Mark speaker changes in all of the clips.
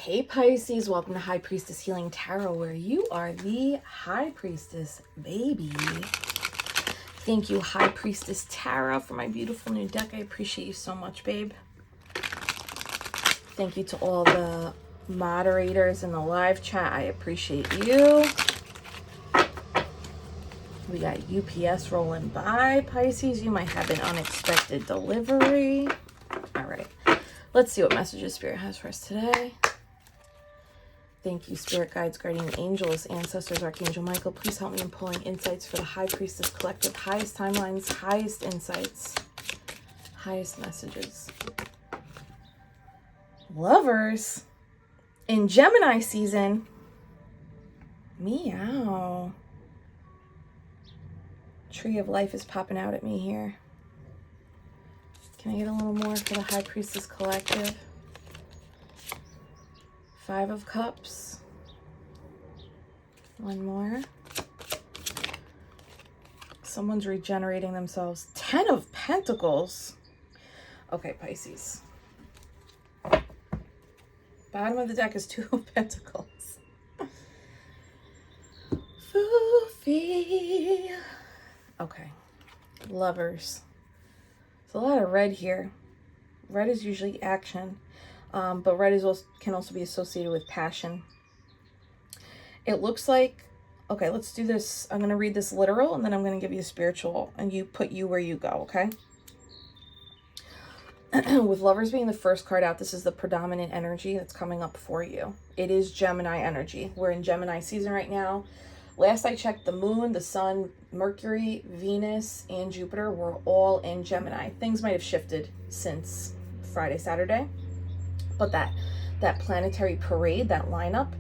Speaker 1: Hey Pisces, welcome to High Priestess Healing Tarot, where you are the High Priestess, baby. Thank you, High Priestess Tara, for my beautiful new deck. I appreciate you so much, babe. Thank you to all the moderators in the live chat. I appreciate you. We got UPS rolling by, Pisces. You might have an unexpected delivery. All right, let's see what messages Spirit has for us today. Thank you, Spirit Guides, Guardian Angels, Ancestors, Archangel Michael. Please help me in pulling insights for the High Priestess Collective. Highest timelines, highest insights, highest messages. Lovers in Gemini season. Meow. Tree of Life is popping out at me here. Can I get a little more for the High Priestess Collective? Five of Cups. One more. Someone's regenerating themselves. 10 of Pentacles. Okay, Pisces. Bottom of the deck is 2 of Pentacles. Foofy. Okay. Lovers. There's a lot of red here. Red is usually action. But red is also, can also be associated with passion. It looks like, okay, let's do this. I'm going to read this literal, and then I'm going to give you a spiritual, and you put you where you go, okay? With Lovers being the first card out, this is the predominant energy that's coming up for you. It is Gemini energy. We're in Gemini season right now. Last I checked, the moon, the sun, Mercury, Venus, and Jupiter were all in Gemini. Things might have shifted since Friday, Saturday. But that planetary parade, that lineup,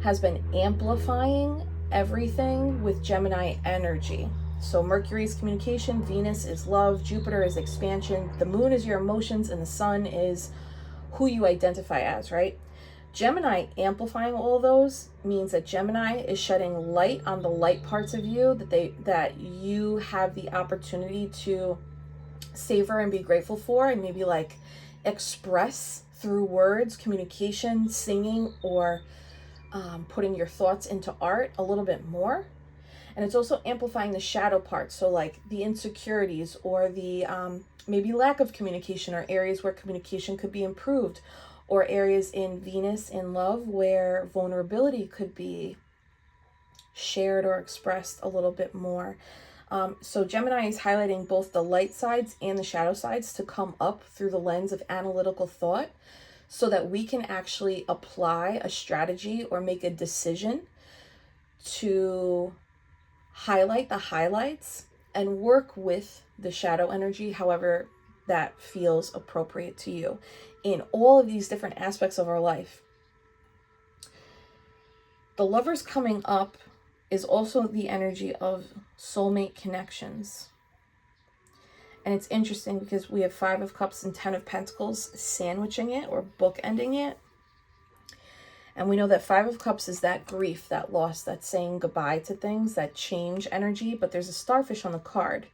Speaker 1: has been amplifying everything with Gemini energy. So Mercury is communication, Venus is love, Jupiter is expansion, the moon is your emotions, and the sun is who you identify as, right? Gemini amplifying all of those means that Gemini is shedding light on the light parts of you that you have the opportunity to savor and be grateful for, and maybe like express through words, communication, singing, or putting your thoughts into art a little bit more. And it's also amplifying the shadow parts, so like the insecurities or the maybe lack of communication, or areas where communication could be improved, or areas in Venus in love where vulnerability could be shared or expressed a little bit more. So Gemini is highlighting both the light sides and the shadow sides to come up through the lens of analytical thought, so that we can actually apply a strategy or make a decision to highlight the highlights and work with the shadow energy however that feels appropriate to you in all of these different aspects of our life. The Lovers coming up is also the energy of soulmate connections. And it's interesting because we have 5 of Cups and 10 of Pentacles sandwiching it or bookending it. And we know that 5 of Cups is that grief, that loss, that saying goodbye to things, that change energy. But there's a starfish on the card.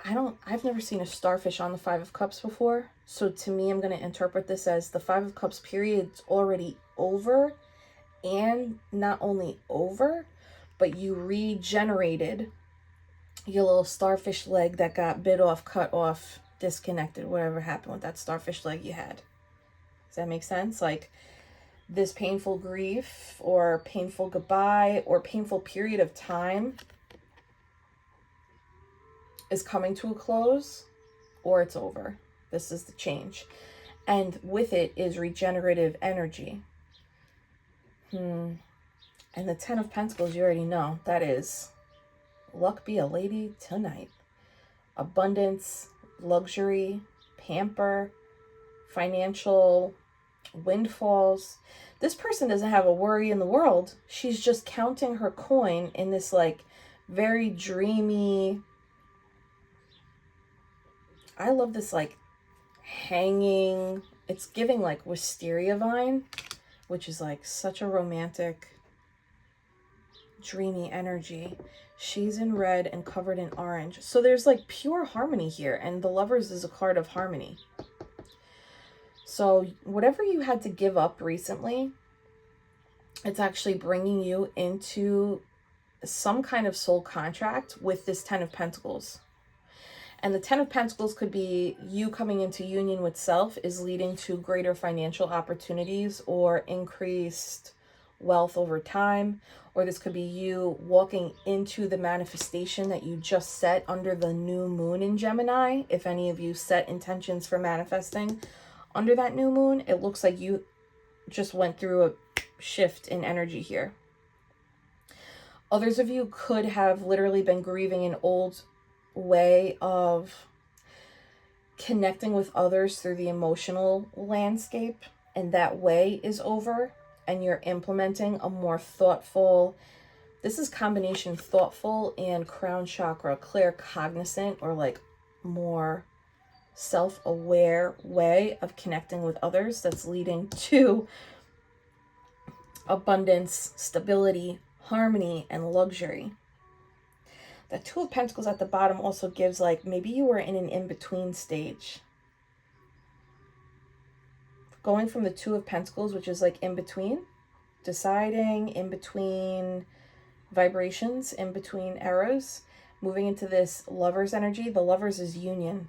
Speaker 1: I've never seen a starfish on the 5 of Cups before. So to me, I'm going to interpret this as the 5 of Cups period's already over. And not only over, but you regenerated your little starfish leg that got bit off, cut off, disconnected, whatever happened with that starfish leg you had. Does that make sense? Like this painful grief or painful goodbye or painful period of time is coming to a close, or it's over. This is the change. And with it is regenerative energy. And the 10 of Pentacles, you already know, that is luck be a lady tonight. Abundance, luxury, pamper, financial windfalls. This person doesn't have a worry in the world. She's just counting her coin in this like very dreamy, I love this like hanging, it's giving like wisteria vine, which is like such a romantic, dreamy energy. She's in red and covered in orange. So there's like pure harmony here, and the Lovers is a card of harmony. So whatever you had to give up recently, It's actually bringing you into some kind of soul contract with this Ten of Pentacles. And the Ten of Pentacles could be you coming into union with self is leading to greater financial opportunities or increased wealth over time. Or this could be you walking into the manifestation that you just set under the new moon in Gemini. If any of you set intentions for manifesting under that new moon, it looks like you just went through a shift in energy here. Others of you could have literally been grieving an old way of connecting with others through the emotional landscape, and that way is over, and you're implementing a more thoughtful, this is combination thoughtful and crown chakra, claircognizant, or like more self-aware way of connecting with others that's leading to abundance, stability, harmony, and luxury. The Two of Pentacles at the bottom also gives like maybe you were in an in-between stage. Going from the Two of Pentacles, which is like in between, deciding, in between vibrations, in between eras, moving into this Lover's energy. The Lover's is union.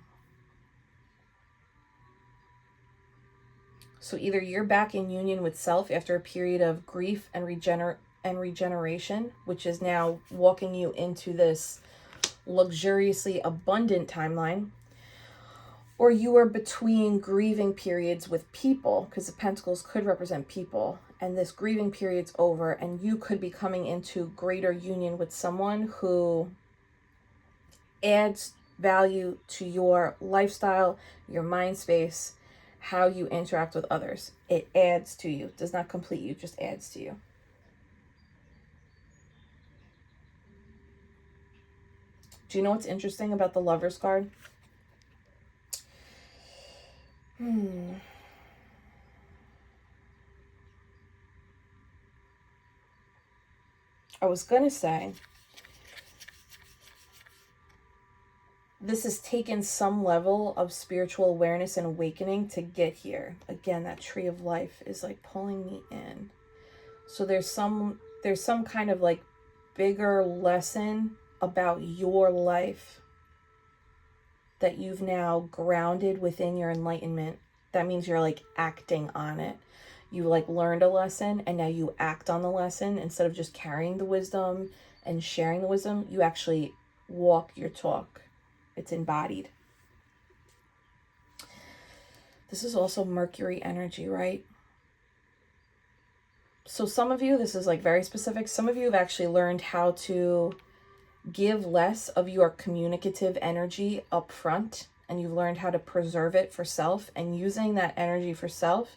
Speaker 1: So either you're back in union with self after a period of grief and regeneration, which is now walking you into this luxuriously abundant timeline, or you are between grieving periods with people, because the Pentacles could represent people, and this grieving period's over, and you could be coming into greater union with someone who adds value to your lifestyle, your mind space, how you interact with others. It adds to you, does not complete you, just adds to you. Do you know what's interesting about the Lover's card? I was going to say, this has taken some level of spiritual awareness and awakening to get here. Again, that tree of life is like pulling me in. So there's some kind of like bigger lesson about your life that you've now grounded within your enlightenment. That means you're like acting on it. You like learned a lesson and now you act on the lesson. Instead of just carrying the wisdom and sharing the wisdom, you actually walk your talk. It's embodied. This is also Mercury energy, right? So some of you, this is like very specific. Some of you have actually learned how to give less of your communicative energy up front, and you've learned how to preserve it for self, and using that energy for self,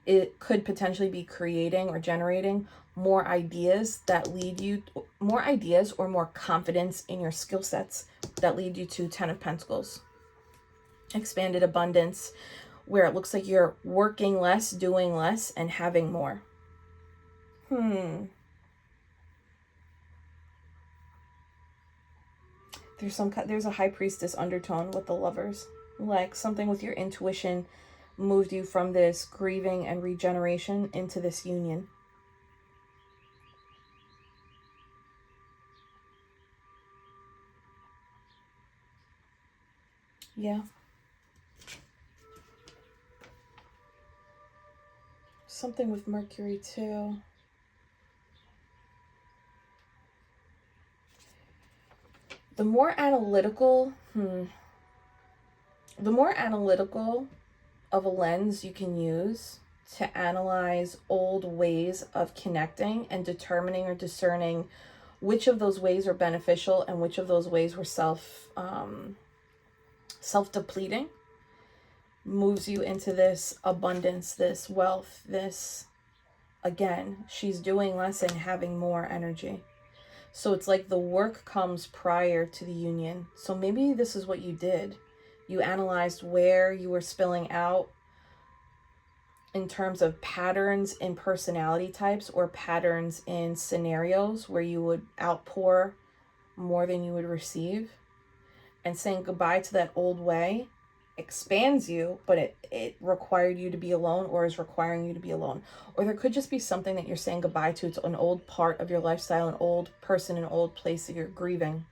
Speaker 1: it could potentially be creating or generating more ideas that lead you, more ideas or more confidence in your skill sets that lead you to Ten of Pentacles. Expanded abundance, where it looks like you're working less, doing less, and having more. There's a High Priestess undertone with the Lovers. Like something with your intuition moved you from this grieving and regeneration into this union. Yeah. Something with Mercury too. The more analytical of a lens you can use to analyze old ways of connecting and determining or discerning which of those ways are beneficial and which of those ways were self-depleting, moves you into this abundance, this wealth, this, again, she's doing less and having more energy. So it's like the work comes prior to the union. So maybe this is what you did. You analyzed where you were spilling out in terms of patterns in personality types or patterns in scenarios where you would outpour more than you would receive, and saying goodbye to that old way expands you, but it required you to be alone, or is requiring you to be alone. Or there could just be something that you're saying goodbye to. It's an old part of your lifestyle, an old person, an old place that you're grieving.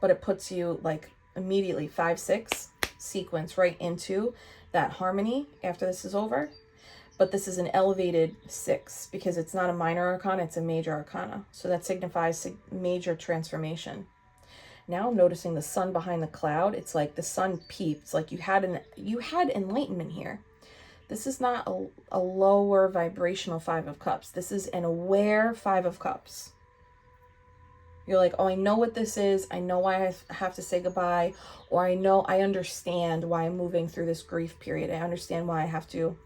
Speaker 1: But it puts you like immediately 5-6 sequence right into that harmony after this is over. But this is an elevated 6 because it's not a minor arcana, it's a major arcana. So that signifies major transformation. Now I'm noticing the sun behind the cloud. It's like the sun peeped. It's like you had enlightenment here. This is not a lower vibrational 5 of Cups. This is an aware 5 of Cups. You're like, oh, I know what this is. I know why I have to say goodbye. Or I understand why I'm moving through this grief period. I understand why I have to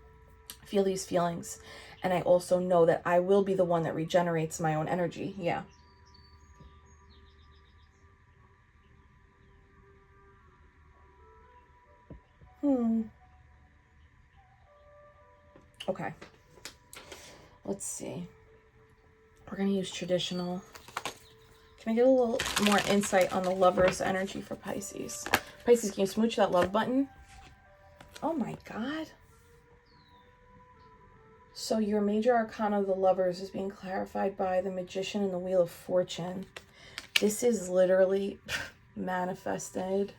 Speaker 1: feel these feelings. And I also know that I will be the one that regenerates my own energy. Yeah. Okay. Let's see. We're going to use traditional. Can I get a little more insight on the Lover's energy for Pisces? Pisces, can you smooch that love button? Oh my God. So your major arcana of the Lovers is being clarified by the Magician and the Wheel of Fortune. This is literally manifested.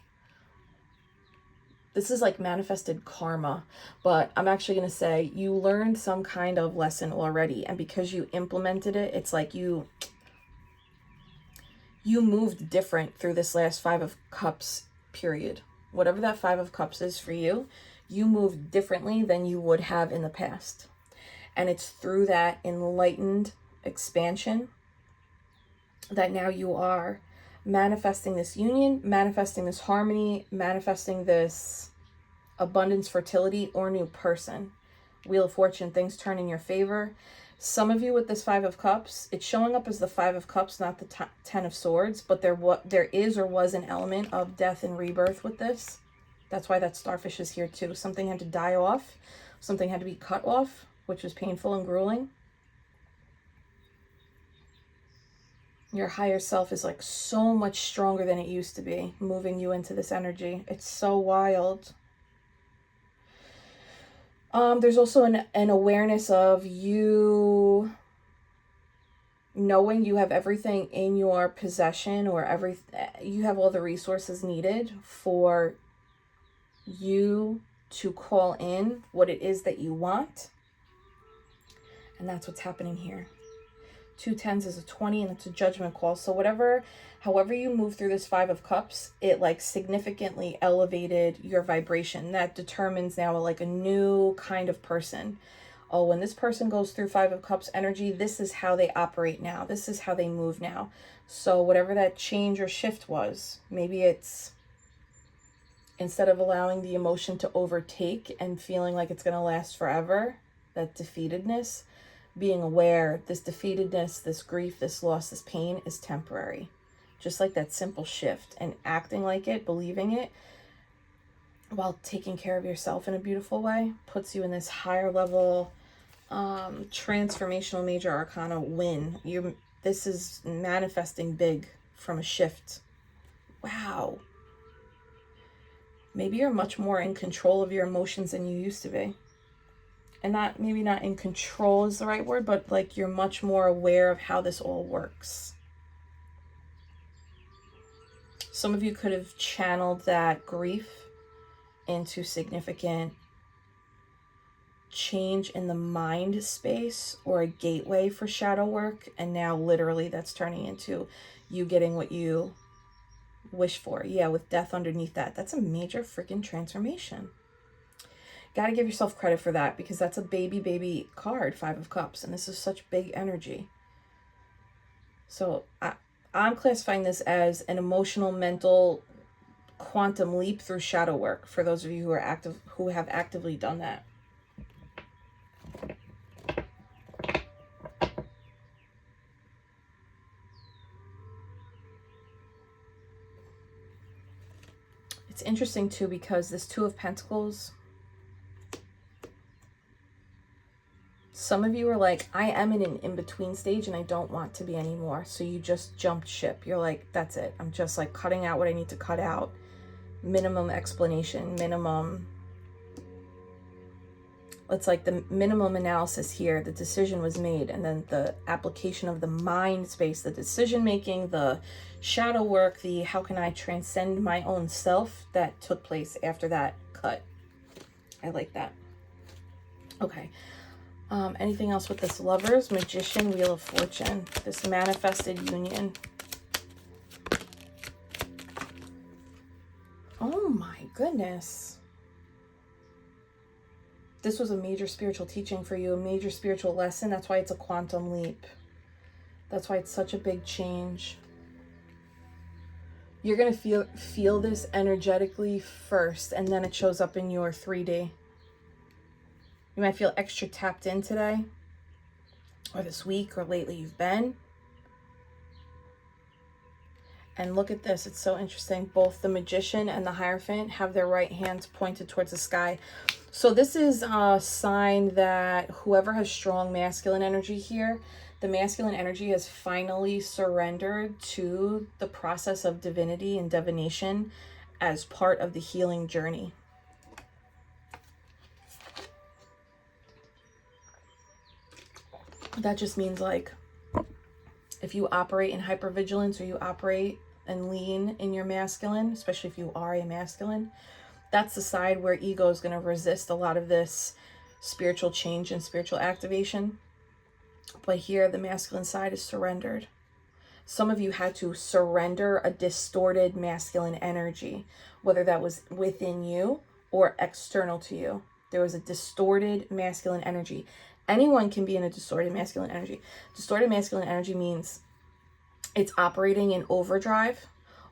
Speaker 1: This is like manifested karma, but I'm actually going to say you learned some kind of lesson already. And because you implemented it, it's like you moved different through this last 5 of Cups period. Whatever that 5 of Cups is for you, you moved differently than you would have in the past. And it's through that enlightened expansion that now you are manifesting this union, manifesting this harmony, manifesting this abundance, fertility, or new person. Wheel of Fortune, things turn in your favor. Some of you with this 5 of Cups, it's showing up as the 5 of Cups, not the 10 of Swords, but there is or was an element of death and rebirth with this. That's why that starfish is here too. Something had to die off. Something had to be cut off, which was painful and grueling. Your higher self is like so much stronger than it used to be, moving you into this energy. It's so wild. There's also an awareness of you knowing you have everything in your possession, or you have all the resources needed for you to call in what it is that you want. And that's what's happening here. 2 10s is a 20, and it's a judgment call. So however you move through this 5 of Cups, it like significantly elevated your vibration. That determines now like a new kind of person. Oh, when this person goes through 5 of Cups energy, this is how they operate now. This is how they move now. So whatever that change or shift was, maybe it's instead of allowing the emotion to overtake and feeling like it's going to last forever, that defeatedness, being aware this defeatedness, this grief, this loss, this pain is temporary. Just like that simple shift, and acting like it, believing it, while taking care of yourself in a beautiful way, puts you in this higher level transformational major arcana win. This is manifesting big from a shift. Wow. Maybe you're much more in control of your emotions than you used to be. And maybe not in control is the right word, but like you're much more aware of how this all works. Some of you could have channeled that grief into significant change in the mind space, or a gateway for shadow work. And now literally that's turning into you getting what you wish for. Yeah, with death underneath that. That's a major freaking transformation. Got to give yourself credit for that, because that's a baby card, 5 of Cups, and this is such big energy. So I'm classifying this as an emotional, mental, quantum leap through shadow work for those of you who have actively done that. It's interesting too, because this 2 of Pentacles, some of you are like, I am in an in-between stage and I don't want to be anymore. So you just jumped ship. You're like, that's it. I'm just like cutting out what I need to cut out. minimum explanation, minimum, it's like the minimum analysis here. The decision was made, and then the application of the mind space, the decision making, the shadow work, the how can I transcend my own self, that took place after that cut. I like that. Okay. Anything else with this Lovers, Magician, Wheel of Fortune, this manifested union? Oh my goodness. This was a major spiritual teaching for you, a major spiritual lesson. That's why it's a quantum leap. That's why it's such a big change. You're going to feel this energetically first, and then it shows up in your 3D. You might feel extra tapped in today, or this week, or lately you've been. And look at this. It's so interesting. Both the Magician and the Hierophant have their right hands pointed towards the sky. So this is a sign that whoever has strong masculine energy here, the masculine energy has finally surrendered to the process of divinity and divination as part of the healing journey. That just means, like, if you operate in hypervigilance, or you operate and lean in your masculine, especially if you are a masculine, that's the side where ego is going to resist a lot of this spiritual change and spiritual activation. But here, the masculine side is surrendered. Some of you had to surrender a distorted masculine energy, whether that was within you or external to you. There was a distorted masculine energy. Anyone can be in a distorted masculine energy. Distorted masculine energy means it's operating in overdrive,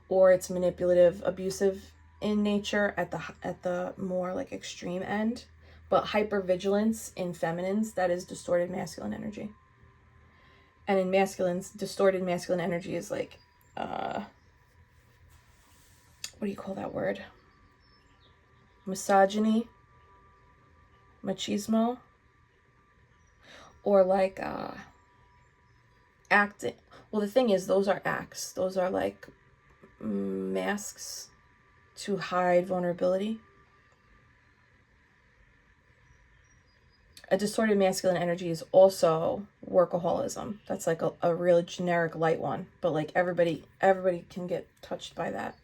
Speaker 1: or it's manipulative, abusive in nature at the more like extreme end. But hypervigilance in feminines, that is distorted masculine energy. And in masculines, distorted masculine energy is like, what do you call that word? Misogyny, machismo, or like acting. Well, the thing is, those are acts. Those are like masks to hide vulnerability. A distorted masculine energy is also workaholism. That's like a really generic light one, but like everybody can get touched by that.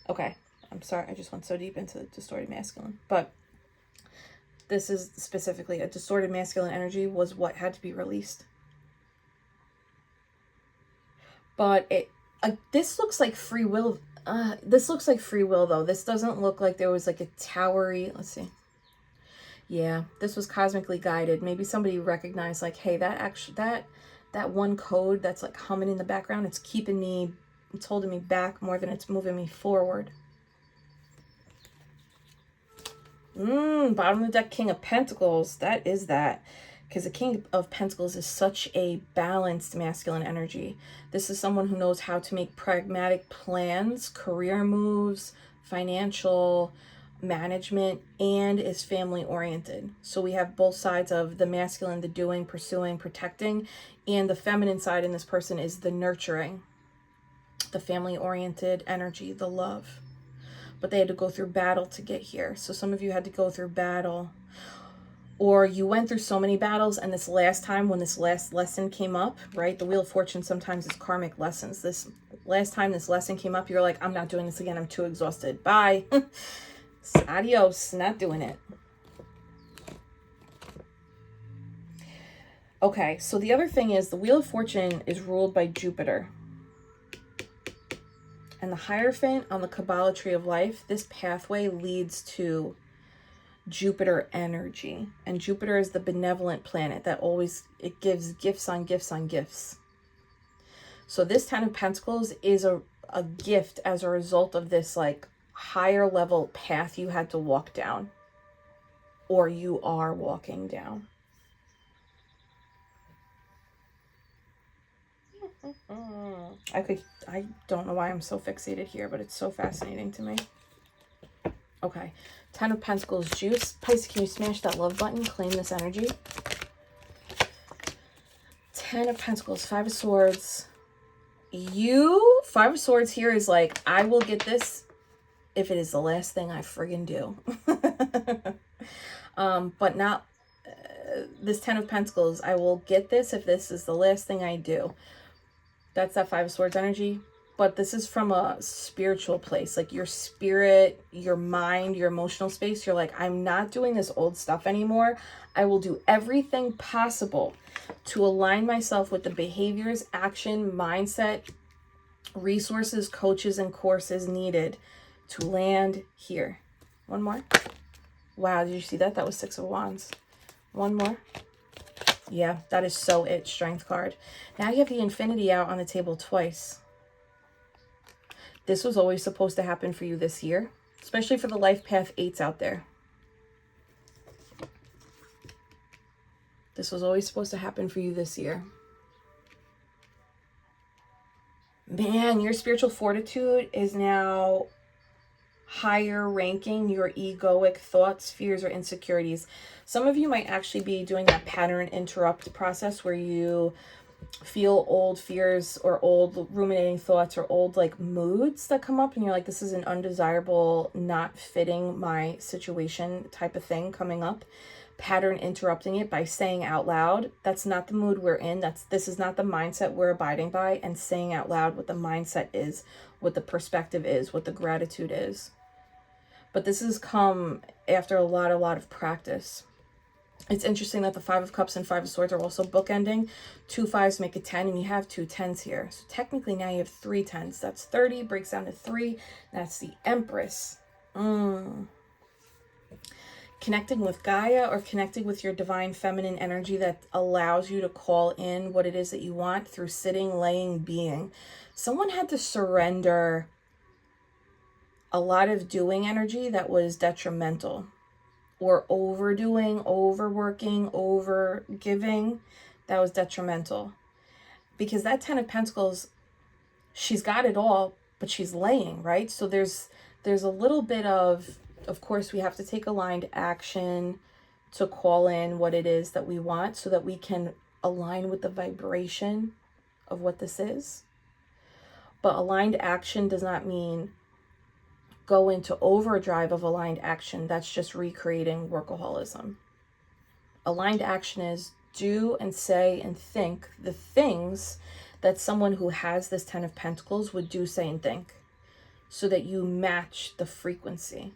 Speaker 1: Okay, I'm sorry, I just went so deep into the distorted masculine, but this is specifically a distorted masculine energy was what had to be released. But this looks like free will. This looks like free will, though. This doesn't look like there was like a towery. Let's see. Yeah, this was cosmically guided. Maybe somebody recognized, like, hey, that one code that's like humming in the background, it's holding me back more than it's moving me forward. Bottom of the deck, King of Pentacles. That is that. Because the King of Pentacles is such a balanced masculine energy. This is someone who knows how to make pragmatic plans, career moves, financial management, and is family oriented. So we have both sides of the masculine, the doing, pursuing, protecting, and the feminine side in this person is the nurturing, the family oriented energy, the love. But they had to go through battle to get here. So some of you had to go through battle, or you went through so many battles, and this last time when this last lesson came up, right? The Wheel of Fortune sometimes is karmic lessons. This last time this lesson came up, you're like, I'm not doing this again. I'm too exhausted. Bye. Adios. Not doing it. Okay, so the other thing is the Wheel of Fortune is ruled by Jupiter. And the Hierophant on the Kabbalah tree of life, this pathway leads to Jupiter energy. And Jupiter is the benevolent planet that it gives gifts on gifts on gifts. So this Ten of Pentacles is a gift as a result of this like higher level path you had to walk down, or you are walking down. I don't know why I'm so fixated here, but it's so fascinating to me. Okay, Ten of Pentacles juice. Pisces, can you smash that love button? Claim this energy. Ten of Pentacles, Five of Swords. Five of Swords here is like, I will get this if it is the last thing I friggin' do. But not this 10 of Pentacles. I will get this if this is the last thing I do. That's that 5 of Swords energy. But this is from a spiritual place, like your spirit, your mind, your emotional space. You're like, I'm not doing this old stuff anymore. I will do everything possible to align myself with the behaviors, action, mindset, resources, coaches, and courses needed to land here. One more. Wow, did you see that? That was 6 of Wands. One more. Yeah, that is so it. Strength card. Now you have the Infinity out on the table twice. This was always supposed to happen for you this year, especially for the life path 8s out there. This was always supposed to happen for you this year. Man, your spiritual fortitude is now higher ranking your egoic thoughts, fears, or insecurities. Some of you might actually be doing that pattern interrupt process where you feel old fears or old ruminating thoughts or old like moods that come up and you're like, this is an undesirable, not fitting my situation type of thing coming up. Pattern interrupting it by saying out loud, that's not the mood we're in. This is not the mindset we're abiding by, and saying out loud what the mindset is, what the perspective is, what the gratitude is. But this has come after a lot of practice. It's interesting that the 5 of Cups and 5 of Swords are also bookending. 2 5s make a 10, and you have 2 10s here. So technically now you have 3 10s. That's 30, breaks down to 3. That's the Empress. Connecting with Gaia or connecting with your divine feminine energy that allows you to call in what it is that you want through sitting, laying, being. Someone had to surrender a lot of doing energy that was detrimental, or overdoing, overworking, over giving, that was detrimental. Because that 10 of Pentacles, she's got it all, but she's laying, right? So there's a little bit of course, we have to take aligned action to call in what it is that we want so that we can align with the vibration of what this is. But aligned action does not mean go into overdrive of aligned action. That's just recreating workaholism. Aligned action is do and say and think the things that someone who has this 10 of Pentacles would do, say, and think, so that you match the frequency.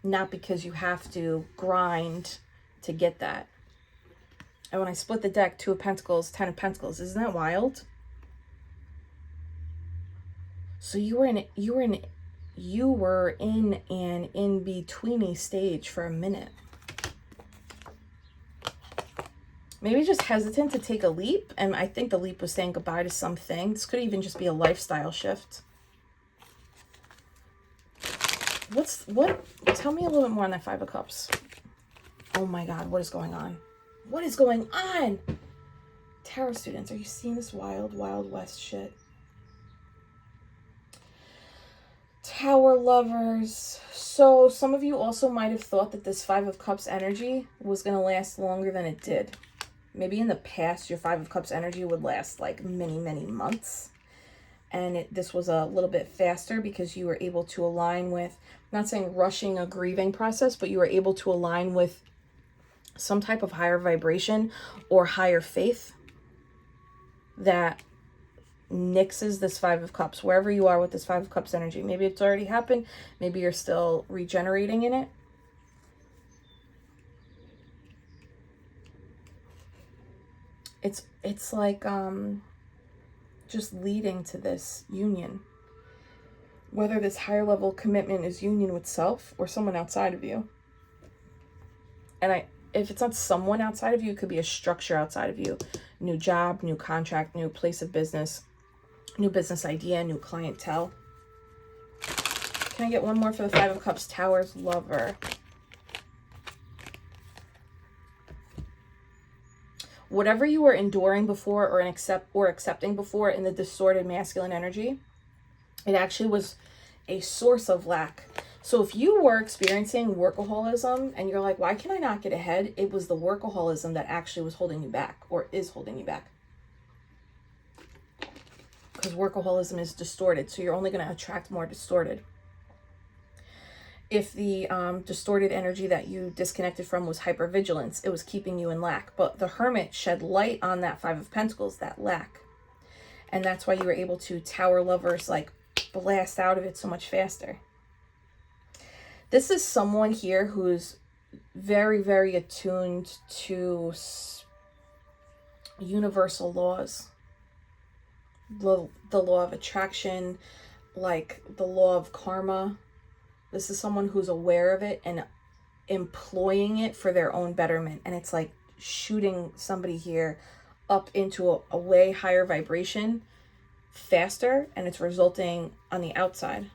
Speaker 1: Not because you have to grind to get that. And when I split the deck, 2 of Pentacles, 10 of Pentacles, isn't that wild? So you were in an in-betweeny stage for a minute. Maybe just hesitant to take a leap. And I think the leap was saying goodbye to something. This could even just be a lifestyle shift. Tell me a little bit more on that 5 of Cups. Oh my God, what is going on? What is going on? Tarot students, are you seeing this wild, wild west shit? Tower lovers. So some of you also might have thought that this 5 of Cups energy was going to last longer than it did. Maybe in the past, your 5 of Cups energy would last like many, many months. And this was a little bit faster because you were able to align with, I'm not saying rushing a grieving process, but you were able to align with some type of higher vibration or higher faith that nixes this 5 of Cups, wherever you are with this 5 of Cups energy. Maybe it's already happened. Maybe you're still regenerating in it. It's like just leading to this union. Whether this higher level commitment is union with self or someone outside of you. And if it's not someone outside of you, it could be a structure outside of you. New job, new contract, new place of business, new business idea, new clientele. Can I get one more for the 5 of Cups? Towers lover. Whatever you were enduring before or accepting before in the distorted masculine energy, it actually was a source of lack. So if you were experiencing workaholism and you're like, why can I not get ahead? It was the workaholism that actually was holding you back or is holding you back. Because workaholism is distorted. So you're only going to attract more distorted. If the distorted energy that you disconnected from was hypervigilance, it was keeping you in lack. But the Hermit shed light on that Five of Pentacles, that lack. And that's why you were able to Tower Lovers, like, blast out of it so much faster. This is someone here who's very, very attuned to universal laws. The law of attraction, like the law of karma. This is someone who's aware of it and employing it for their own betterment. And it's like shooting somebody here up into a way higher vibration faster, and it's resulting on the outside.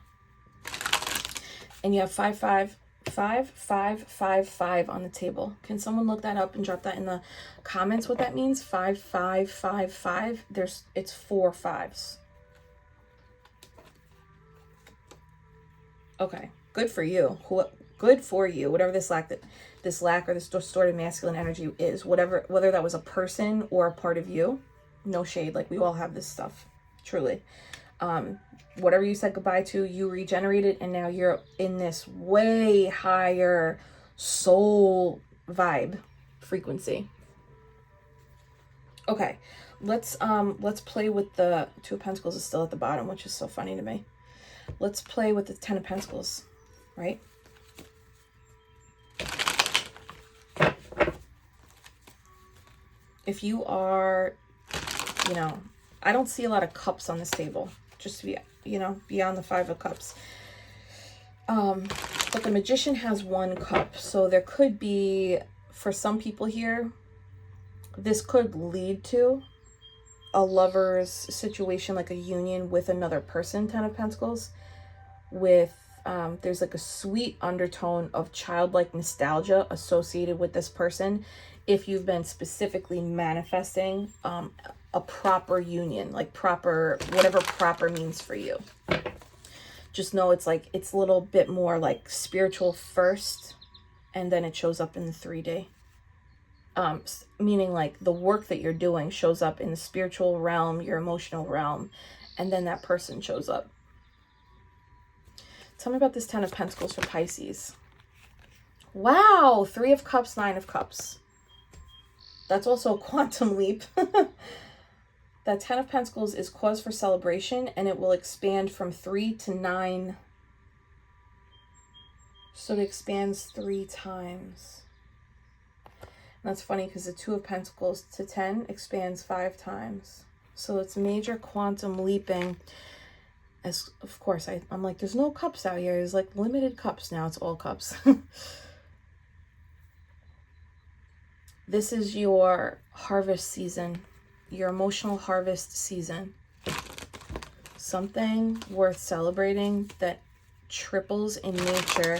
Speaker 1: And you have 55555 on the table. Can someone look that up and drop that in the comments what that means? 5555. It's 4 5s. Okay, good for you. Good for you. Whatever this lack or this distorted masculine energy is, whether that was a person or a part of you, no shade. Like, we all have this stuff, truly. Whatever you said goodbye to, you regenerated, and now you're in this way higher soul vibe frequency. Okay, let's play with the Two of Pentacles is still at the bottom, which is so funny to me. Let's play with the Ten of Pentacles, right? If you are, I don't see a lot of cups on this table, just to be, beyond the Five of Cups. But the Magician has 1 cup. So there could be, for some people here, this could lead to a lover's situation, like a union with another person, Ten of Pentacles, with, there's like a sweet undertone of childlike nostalgia associated with this person. If you've been specifically manifesting a proper union, like proper, whatever proper means for you. Just know it's like, it's a little bit more like spiritual first, and then it shows up in the 3D. Meaning like the work that you're doing shows up in the spiritual realm, your emotional realm, and then that person shows up. Tell me about this Ten of Pentacles for Pisces. Wow, 3 of Cups, 9 of Cups. That's also a quantum leap. That Ten of Pentacles is cause for celebration, and it will expand from 3 to 9. So it expands 3 times. And that's funny because the Two of Pentacles to 10 expands 5 times. So it's major quantum leaping. As of course, I'm like, there's no cups out here. There's like limited cups now. It's all cups. This is your harvest season, your emotional harvest season. Something worth celebrating that triples in nature,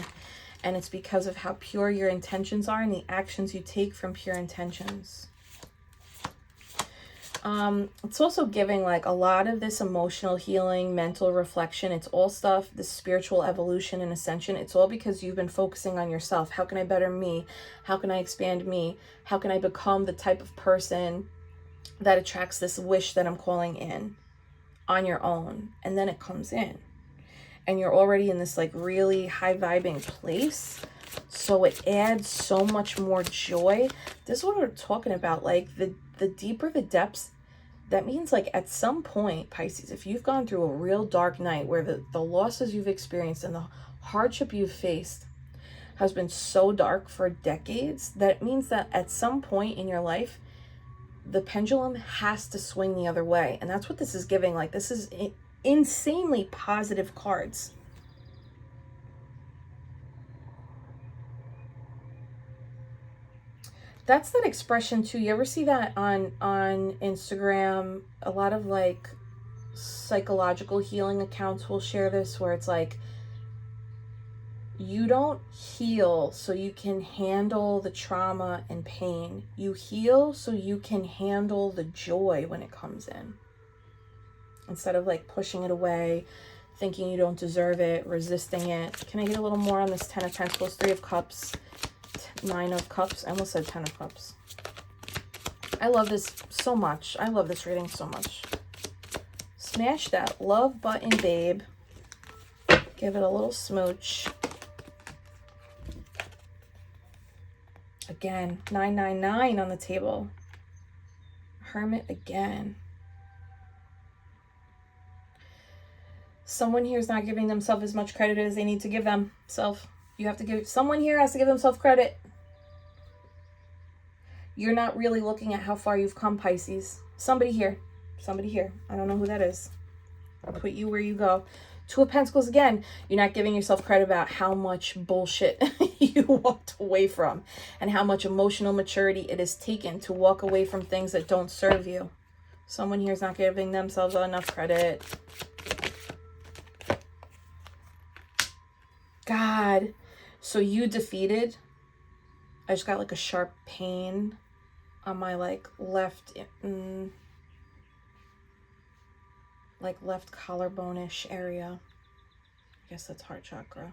Speaker 1: and it's because of how pure your intentions are and the actions you take from pure intentions. It's also giving like a lot of this emotional healing, mental reflection. It's all stuff, this spiritual evolution and ascension. It's all because you've been focusing on yourself. How can I better me? How can I expand me? How can I become the type of person that attracts this wish that I'm calling in on your own? And then it comes in. And you're already in this like really high vibing place. So it adds so much more joy. This is what we're talking about. Like the deeper the depths, that means like at some point, Pisces, if you've gone through a real dark night where the losses you've experienced and the hardship you've faced has been so dark for decades, that means that at some point in your life, the pendulum has to swing the other way. And that's what this is giving. Like, this is insanely positive cards. That's that expression too. You ever see that on Instagram? A lot of like psychological healing accounts will share this, where it's like, you don't heal so you can handle the trauma and pain. You heal so you can handle the joy when it comes in. Instead of like pushing it away, thinking you don't deserve it, resisting it. Can I get a little more on this Ten of Pentacles, 3 of Cups, 9 of Cups? I almost said 10 of Cups. I love this so much. I love this reading so much. Smash that love button, babe. Give it a little smooch. again. 999 on the table. Hermit again. Someone here is not giving themselves as much credit as they need to give themselves. You have to give, someone here has to give themselves credit. You're not really looking at how far you've come, Pisces. Somebody here. I don't know who that is. I'll put you where you go. Two of Pentacles again. You're not giving yourself credit about how much bullshit you walked away from and how much emotional maturity it has taken to walk away from things that don't serve you. Someone here is not giving themselves enough credit. God. So you defeated. I just got like a sharp pain on my like left collarbone-ish area. I guess that's heart chakra.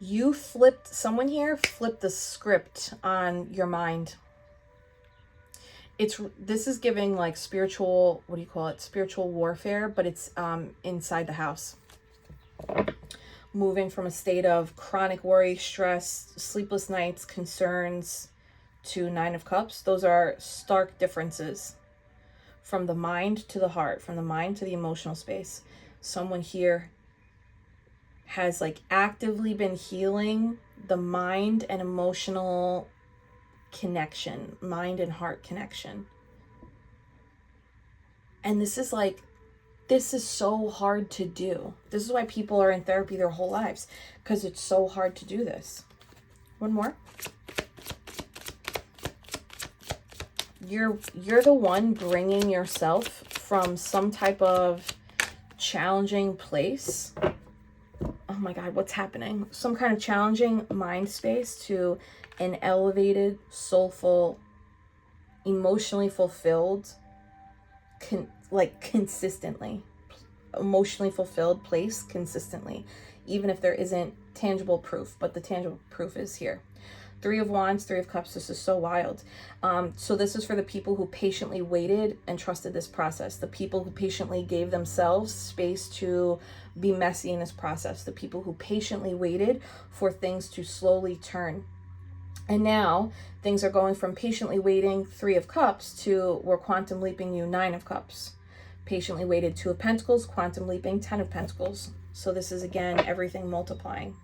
Speaker 1: You flipped, someone here flipped the script on your mind. This is giving like spiritual, what do you call it? Spiritual warfare, but it's inside the house. Moving from a state of chronic worry, stress, sleepless nights, concerns to Nine of Cups. Those are stark differences from the mind to the heart, from the mind to the emotional space. Someone here has like actively been healing the mind and emotional connection, mind and heart connection. And this is so hard to do. This is why people are in therapy their whole lives, because it's so hard to do this. One more. You're the one bringing yourself from some type of challenging place. Oh my God, what's happening? Some kind of challenging mind space to an elevated, soulful, emotionally fulfilled, consistently. Emotionally fulfilled place consistently, even if there isn't tangible proof, but the tangible proof is here. Three of Wands, Three of Cups. This is so wild. So this is for the people who patiently waited and trusted this process. The people who patiently gave themselves space to be messy in this process. The people who patiently waited for things to slowly turn. And now things are going from patiently waiting, Three of Cups, to we're quantum leaping you, Nine of Cups. Patiently waited, Two of Pentacles, quantum leaping, Ten of Pentacles. So this is, again, everything multiplying.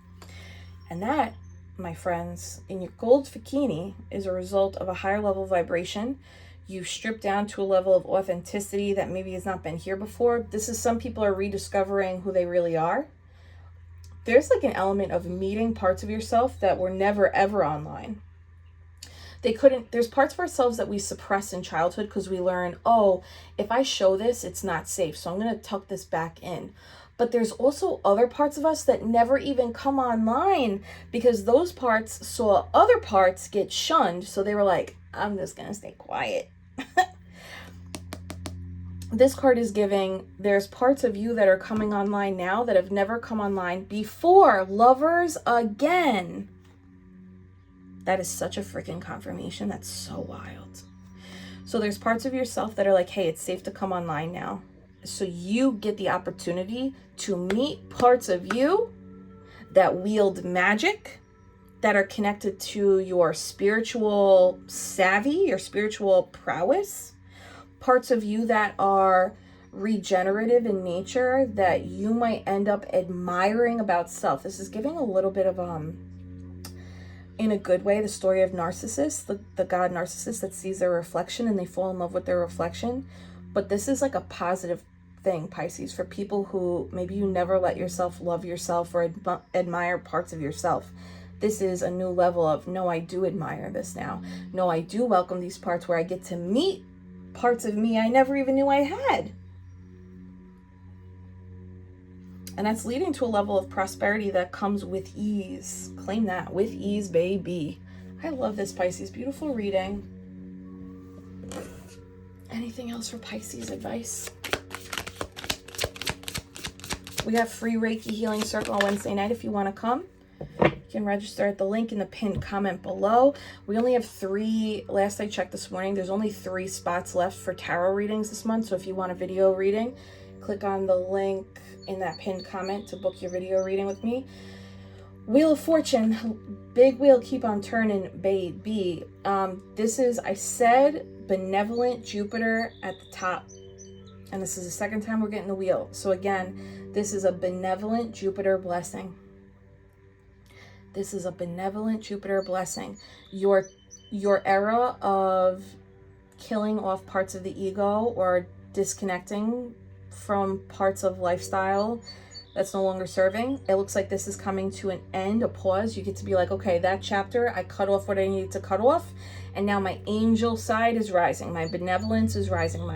Speaker 1: And that, my friends, in your gold bikini is a result of a higher level vibration. You've stripped down to a level of authenticity that maybe has not been here before. This is, some people are rediscovering who they really are. There's like an element of meeting parts of yourself that were never ever online. There's parts of ourselves that we suppress in childhood because we learn, oh, if I show this, it's not safe. So I'm going to tuck this back in. But there's also other parts of us that never even come online because those parts saw other parts get shunned. So they were like, I'm just going to stay quiet. This card is giving, there's parts of you that are coming online now that have never come online before. Lovers again. That is such a freaking confirmation. That's so wild. So there's parts of yourself that are like, hey, it's safe to come online now. So you get the opportunity to meet parts of you that wield magic, that are connected to your spiritual savvy, your spiritual prowess, parts of you that are regenerative in nature that you might end up admiring about self. This is giving a little bit of, in a good way, the story of Narcissus, the god Narcissus that sees their reflection and they fall in love with their reflection. But this is like a positive thing, Pisces, for people who maybe you never let yourself love yourself or admire parts of yourself. This is a new level of, no, I do admire this now. No, I do welcome these parts where I get to meet parts of me I never even knew I had. And that's leading to a level of prosperity that comes with ease. Claim that, with ease, baby. I love this, Pisces. Beautiful reading. Anything else for Pisces advice? We have free Reiki Healing Circle on Wednesday night if you want to come. You can register at the link in the pinned comment below. We only have 3, last I checked this morning, there's only 3 spots left for tarot readings this month. So if you want a video reading, click on the link in that pinned comment to book your video reading with me. Wheel of Fortune, big wheel, keep on turning, baby. This is, I said, benevolent Jupiter at the top. And this is the second time we're getting the wheel. So again, this is a benevolent Jupiter blessing. This is a benevolent Jupiter blessing. Your era of killing off parts of the ego or disconnecting from parts of lifestyle that's no longer serving, it looks like this is coming to an end, a pause. You get to be like, okay, that chapter, I cut off what I needed to cut off, and now my angel side is rising, my benevolence is rising,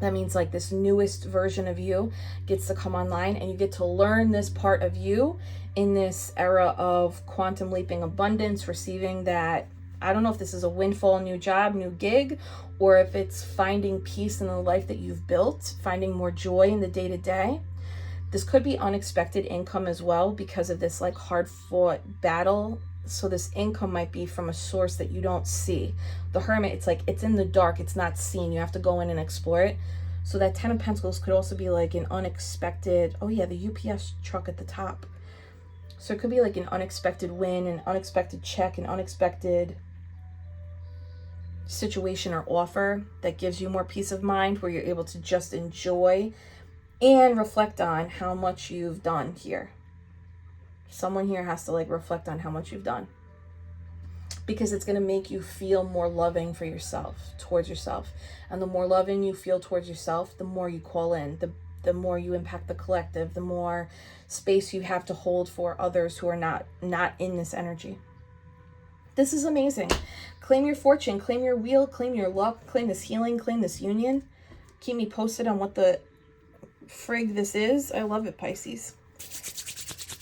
Speaker 1: that means like this newest version of you gets to come online, and you get to learn this part of you in this era of quantum leaping abundance, receiving that, I don't know if this is a windfall, new job, new gig, or if it's finding peace in the life that you've built, finding more joy in the day-to-day. This could be unexpected income as well because of this like hard fought battle. So this income might be from a source that you don't see. The Hermit, it's like it's in the dark, it's not seen. You have to go in and explore it. So that 10 of Pentacles could also be like an unexpected, oh yeah, the UPS truck at the top. So it could be like an unexpected win, an unexpected check, an unexpected situation or offer that gives you more peace of mind, where you're able to just enjoy and reflect on how much you've done here. Someone here has to like reflect on how much you've done, because it's going to make you feel more loving for yourself, towards yourself. And the more loving you feel towards yourself, the more you call in, the more you impact the collective, the more space you have to hold for others who are not in this energy. This is amazing. Claim your fortune, claim your wheel, claim your luck, claim this healing, claim this union. Keep me posted on what the frig this is. I love it, Pisces.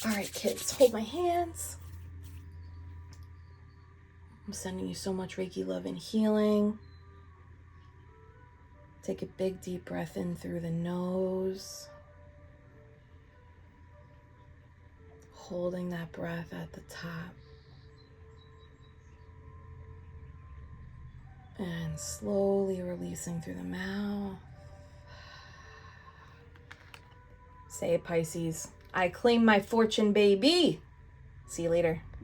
Speaker 1: All right, kids, hold my hands. I'm sending you so much Reiki love and healing. Take a big deep breath in through the nose, holding that breath at the top, and slowly releasing through the mouth. Say it, Pisces. I claim my fortune, baby. See you later.